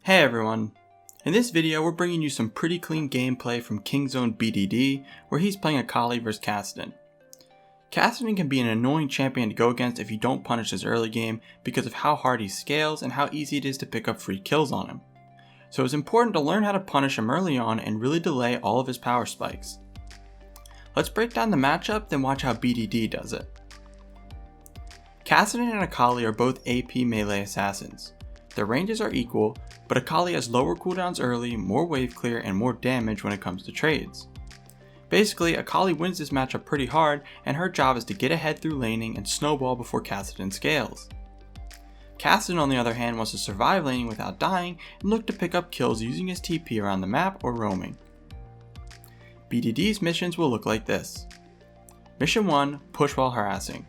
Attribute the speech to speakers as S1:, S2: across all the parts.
S1: Hey everyone! In this video we're bringing you some pretty clean gameplay from King Zone BDD where he's playing Akali vs Cassidy. Cassidy can be an annoying champion to go against if you don't punish his early game because of how hard he scales and how easy it is to pick up free kills on him. So it's important to learn how to punish him early on and really delay all of his power spikes. Let's break down the matchup, then watch how BDD does it. Cassidy and Akali are both AP melee assassins. Their ranges are equal, but Akali has lower cooldowns early, more wave clear, and more damage when it comes to trades. Basically, Akali wins this matchup pretty hard, and her job is to get ahead through laning and snowball before Cassidy scales. Cassidy on the other hand wants to survive laning without dying and look to pick up kills using his TP around the map or roaming. BDD's missions will look like this. Mission 1, push while harassing.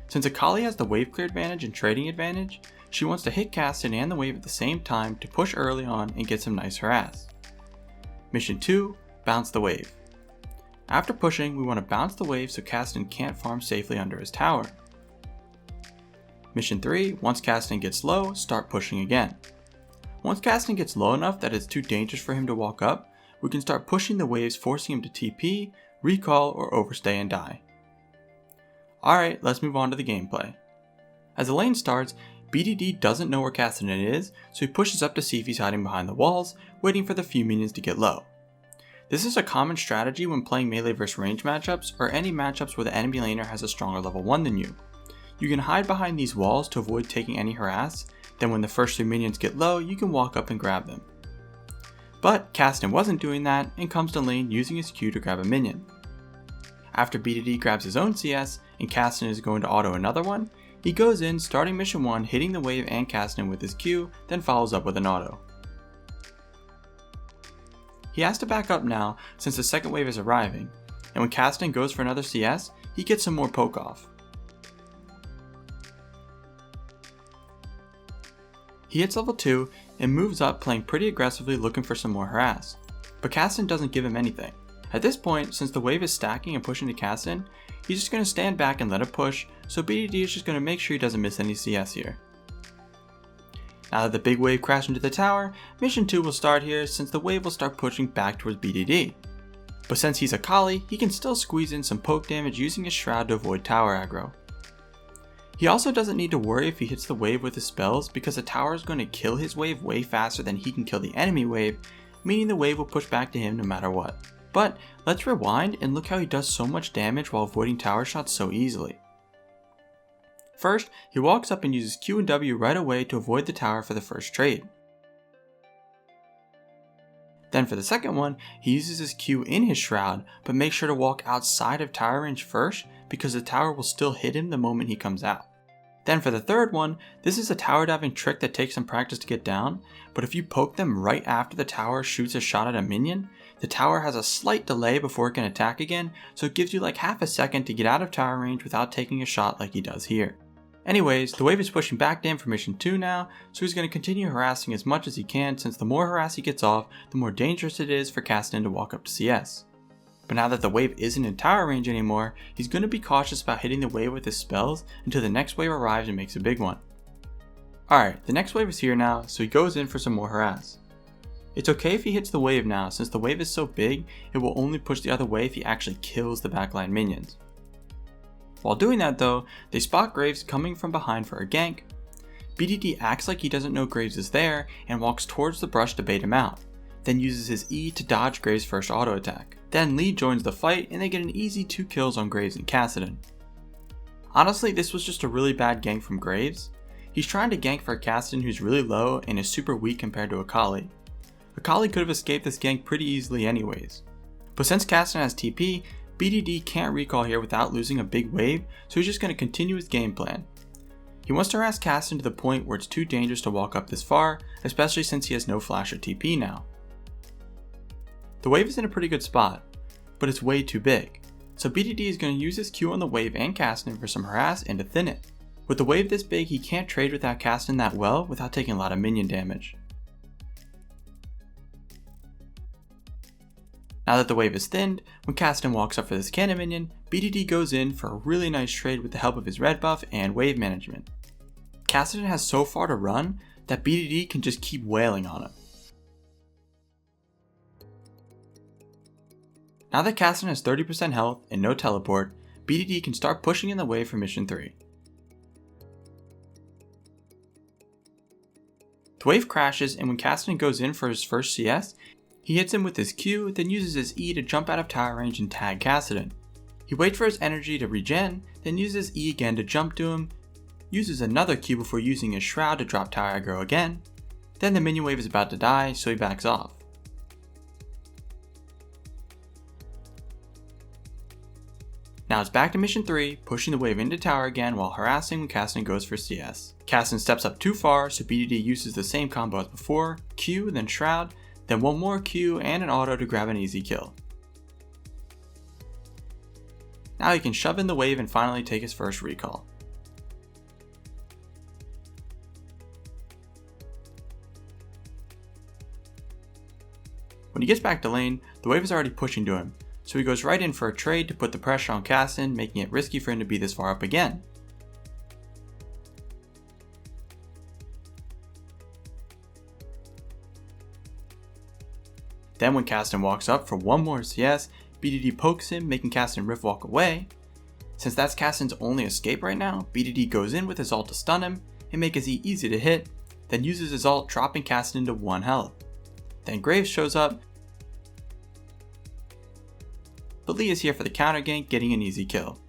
S1: Since Akali has the wave clear advantage and trading advantage, she wants to hit Cassidy and the wave at the same time to push early on and get some nice harass. Mission 2, bounce the wave. After pushing, we want to bounce the wave so Cassidy can't farm safely under his tower. Mission 3, once Cassidy gets low, start pushing again. Once Cassidy gets low enough that it's too dangerous for him to walk up, we can start pushing the waves, forcing him to TP, recall, or overstay and die. Alright, let's move on to the gameplay. As the lane starts, BDD doesn't know where Cassidy is, so he pushes up to see if he's hiding behind the walls, waiting for the few minions to get low. This is a common strategy when playing melee vs range matchups or any matchups where the enemy laner has a stronger level 1 than you. You can hide behind these walls to avoid taking any harass, then when the first 2 minions get low, you can walk up and grab them. But Cassidy wasn't doing that and comes to lane using his Q to grab a minion. After BDD grabs his own CS and Cassidy is going to auto another one, he goes in, starting mission 1, hitting the wave and Cassidy with his Q, then follows up with an auto. He has to back up now since the second wave is arriving, and when Cassidy goes for another CS, he gets some more poke off. He hits level 2 and moves up playing pretty aggressively looking for some more harass, but Cassidy doesn't give him anything. At this point, since the wave is stacking and pushing to Cassidy, he's just going to stand back and let it push, so BDD is just going to make sure he doesn't miss any CS here. Now that the big wave crashed into the tower, mission 2 will start here since the wave will start pushing back towards BDD. But since he's Akali, he can still squeeze in some poke damage using his shroud to avoid tower aggro. He also doesn't need to worry if he hits the wave with his spells because the tower is going to kill his wave way faster than he can kill the enemy wave, meaning the wave will push back to him no matter what. But let's rewind and look how he does so much damage while avoiding tower shots so easily. First, he walks up and uses Q and W right away to avoid the tower for the first trade. Then for the second one, he uses his Q in his shroud, but makes sure to walk outside of tower range first because the tower will still hit him the moment he comes out. Then for the third one, this is a tower diving trick that takes some practice to get down, but if you poke them right after the tower shoots a shot at a minion, the tower has a slight delay before it can attack again, so it gives you like half a second to get out of tower range without taking a shot like he does here. Anyways, the wave is pushing back to him for mission 2 now, so he's going to continue harassing as much as he can since the more harass he gets off, the more dangerous it is for Cassidy to walk up to CS. But now that the wave isn't in tower range anymore, he's going to be cautious about hitting the wave with his spells until the next wave arrives and makes a big one. Alright, the next wave is here now, so he goes in for some more harass. It's okay if he hits the wave now, since the wave is so big, it will only push the other way if he actually kills the backline minions. While doing that though, they spot Graves coming from behind for a gank. BDD acts like he doesn't know Graves is there and walks towards the brush to bait him out, then uses his E to dodge Graves' first auto attack. Then Lee joins the fight and they get an easy 2 kills on Graves and Cassidy. Honestly, this was just a really bad gank from Graves. He's trying to gank for Cassidy who's really low and is super weak compared to Akali. Akali could have escaped this gank pretty easily anyways. But since Cassidy has TP, BDD can't recall here without losing a big wave, so he's just going to continue his game plan. He wants to harass Cassidy to the point where it's too dangerous to walk up this far, especially since he has no flash or TP now. The wave is in a pretty good spot, but it's way too big, so BDD is going to use his Q on the wave and Cassidy for some harass and to thin it. With the wave this big, he can't trade without Cassidy that well without taking a lot of minion damage. Now that the wave is thinned, when Cassidy walks up for this cannon minion, BDD goes in for a really nice trade with the help of his red buff and wave management. Cassidy has so far to run that BDD can just keep wailing on him. Now that Cassian has 30% health and no teleport, BDD can start pushing in the wave for mission 3. The wave crashes, and when Cassian goes in for his first CS, he hits him with his Q, then uses his E to jump out of tower range and tag Cassian. He waits for his energy to regen, then uses E again to jump to him, uses another Q before using his shroud to drop tower aggro again, then the minion wave is about to die, so he backs off. Now it's back to mission 3, pushing the wave into tower again while harassing when Cassian goes for CS. Cassian steps up too far, so BDD uses the same combo as before, Q, then shroud, then one more Q and an auto to grab an easy kill. Now he can shove in the wave and finally take his first recall. When he gets back to lane, the wave is already pushing to him, so he goes right in for a trade to put the pressure on Cassian, making it risky for him to be this far up again. Then when Cassian walks up for one more CS, BDD pokes him, making Cassian rift walk away. Since that's Cassian's only escape right now, BDD goes in with his ult to stun him and make his E easy to hit, then uses his ult, dropping Cassian into 1 health. Then Graves shows up, but Lee is here for the counter gank, getting an easy kill.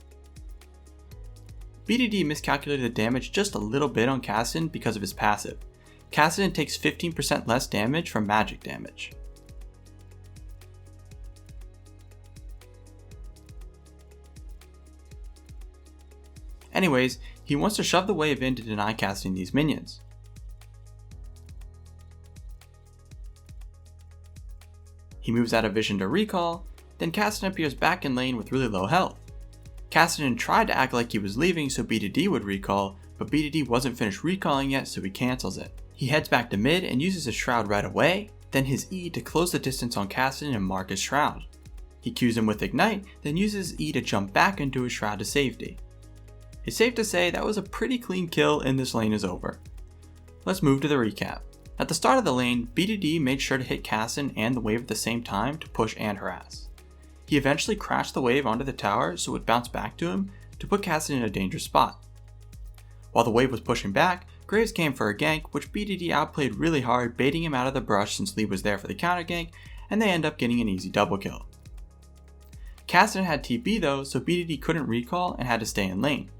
S1: BDD miscalculated the damage just a little bit on Cassian because of his passive. Cassian takes 15% less damage from magic damage. Anyways, he wants to shove the wave in to deny Cassian these minions. He moves out of vision to recall, then Cassian appears back in lane with really low health. Cassian tried to act like he was leaving so BDD would recall, but BDD wasn't finished recalling yet, so he cancels it. He heads back to mid and uses his shroud right away, then his E to close the distance on Cassian and mark his shroud. He Qs him with ignite, then uses E to jump back into his shroud to safety. It's safe to say that was a pretty clean kill and this lane is over. Let's move to the recap. At the start of the lane, BDD made sure to hit Cassian and the wave at the same time to push and harass. He eventually crashed the wave onto the tower so it would bounce back to him to put Cassian in a dangerous spot. While the wave was pushing back, Graves came for a gank, which BDD outplayed really hard, baiting him out of the brush since Lee was there for the counter gank, and they end up getting an easy double kill. Cassian had TP though, so BDD couldn't recall and had to stay in lane.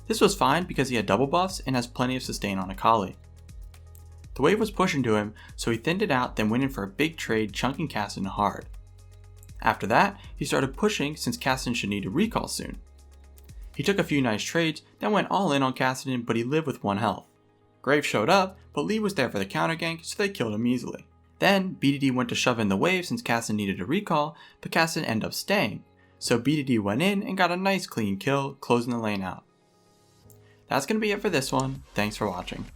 S1: This was fine because he had double buffs and has plenty of sustain on Akali. The wave was pushing to him, so he thinned it out, then went in for a big trade, chunking Cassian hard. After that, he started pushing since Cassian should need to recall soon. He took a few nice trades, then went all in on Cassian, but he lived with 1 health. Graves showed up, but Lee was there for the counter gank, so they killed him easily. Then, BDD went to shove in the wave since Cassian needed a recall, but Cassian ended up staying, so BDD went in and got a nice clean kill, closing the lane out. That's going to be it for this one. Thanks for watching.